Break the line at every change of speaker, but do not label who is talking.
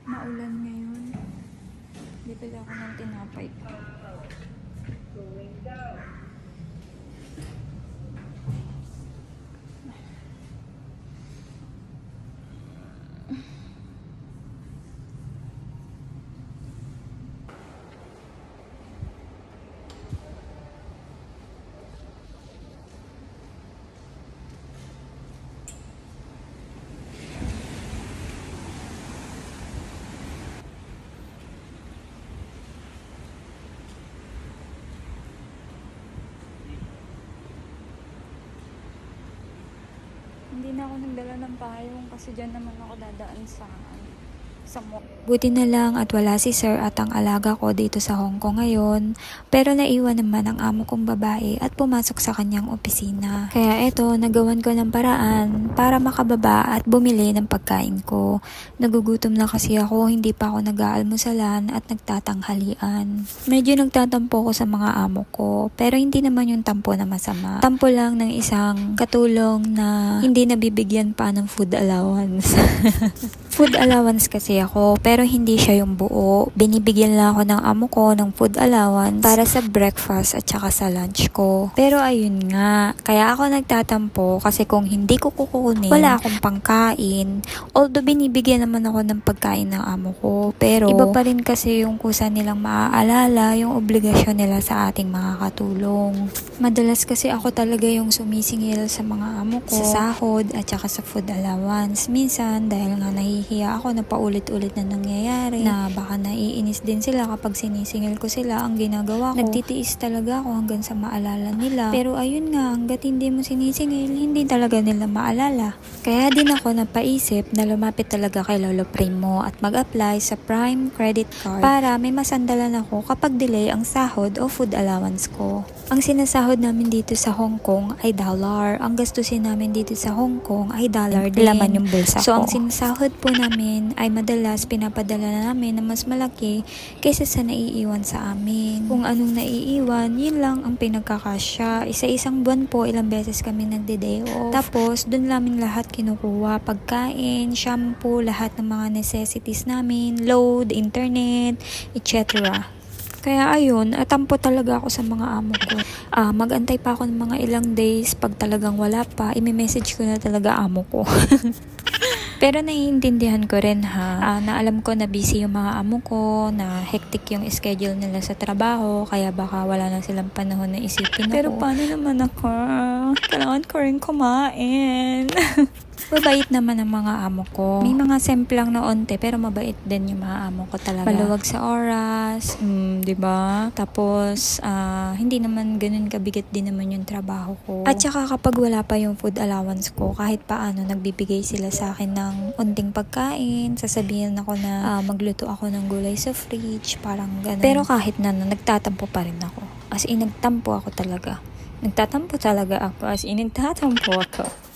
Maulan ngayon. Bibili ako ng tinapay. Hindi na ako nagdala ng payong kasi dyan naman ako dadaan sa mall.
Buti na lang at wala si sir at ang alaga ko dito sa Hong Kong ngayon. Pero naiwan naman ang amo kong babae at pumasok sa kanyang opisina. Kaya eto, nagawan ko ng paraan para makababa at bumili ng pagkain ko. Nagugutom na kasi ako, hindi pa ako nag-aalmusalan at nagtatanghalian. Medyo nagtatampo ko sa mga amo ko, pero hindi naman yung tampo na masama. Tampo lang ng isang katulong na hindi nabibigyan pa ng food allowance. Food allowance kasi ako, pero hindi siya yung buo. Binibigyan lang ako ng amo ko ng food allowance para sa breakfast at saka sa lunch ko. Pero ayun nga, kaya ako nagtatampo kasi kung hindi ko kukunin, wala akong pangkain. Although binibigyan naman ako ng pagkain ng amo ko, pero iba pa rin kasi yung kusa nilang maaalala yung obligasyon nila sa ating mga katulong. Madalas kasi ako talaga yung sumisingil sa mga amo ko, sa sahod at saka sa food allowance. Minsan, dahil nga nahihiya ako na paulit-ulit na nangyayari, na baka naiinis din sila kapag sinisingil ko sila, ang ginagawa ko, nagtitiis talaga ako hanggang sa maalala nila. Pero ayun nga, hanggat hindi mo sinisingil, hindi talaga nila maalala. Kaya din ako napaisip na lumapit talaga kay Lolo Primo at mag-apply sa Prime Credit Card para may masandalan ako kapag delay ang sahod o food allowance ko. Ang sinasahod namin dito sa Hong Kong ay dollar. Ang gastusin namin dito sa Hong Kong ay dollar din. Laman yung bulsa ko. So, ang sinasahod po namin ay madalas pinapadala namin na mas malaki kaysa sa naiiwan sa amin. Kung anong naiiwan, yun lang ang pinagkakasya. Isa-isang buwan po, ilang beses kami nagde-day off. Tapos, dun namin lahat kinukuha. Pagkain, shampoo, lahat ng mga necessities namin, load, internet, etc. Kaya ayun, tampo talaga ako sa mga amo ko. Mag-antay pa ako ng mga ilang days. Pag talagang wala pa, imi-message ko na talaga amo ko. Pero naiintindihan ko rin na alam ko na busy yung mga amo ko, na hectic yung schedule nila sa trabaho, kaya baka wala na silang panahon na isipin ako. Pero paano naman ako? Kailangan ko rin kumain. Mabait naman ang mga amo ko. May mga semplang na onte, pero mabait din yung mga amo ko talaga. Maluwag sa oras, diba? Tapos, hindi naman ganun kabigat din naman yung trabaho ko. At saka kapag wala pa yung food allowance ko, kahit paano, nagbibigay sila sa akin ng unting pagkain. Sasabihin ako na magluto ako ng gulay sa fridge, parang ganun. Pero kahit na, nagtatampo pa rin ako. As in, nagtampo ako talaga. Nagtatampo talaga ako. As in, nagtatampo ako.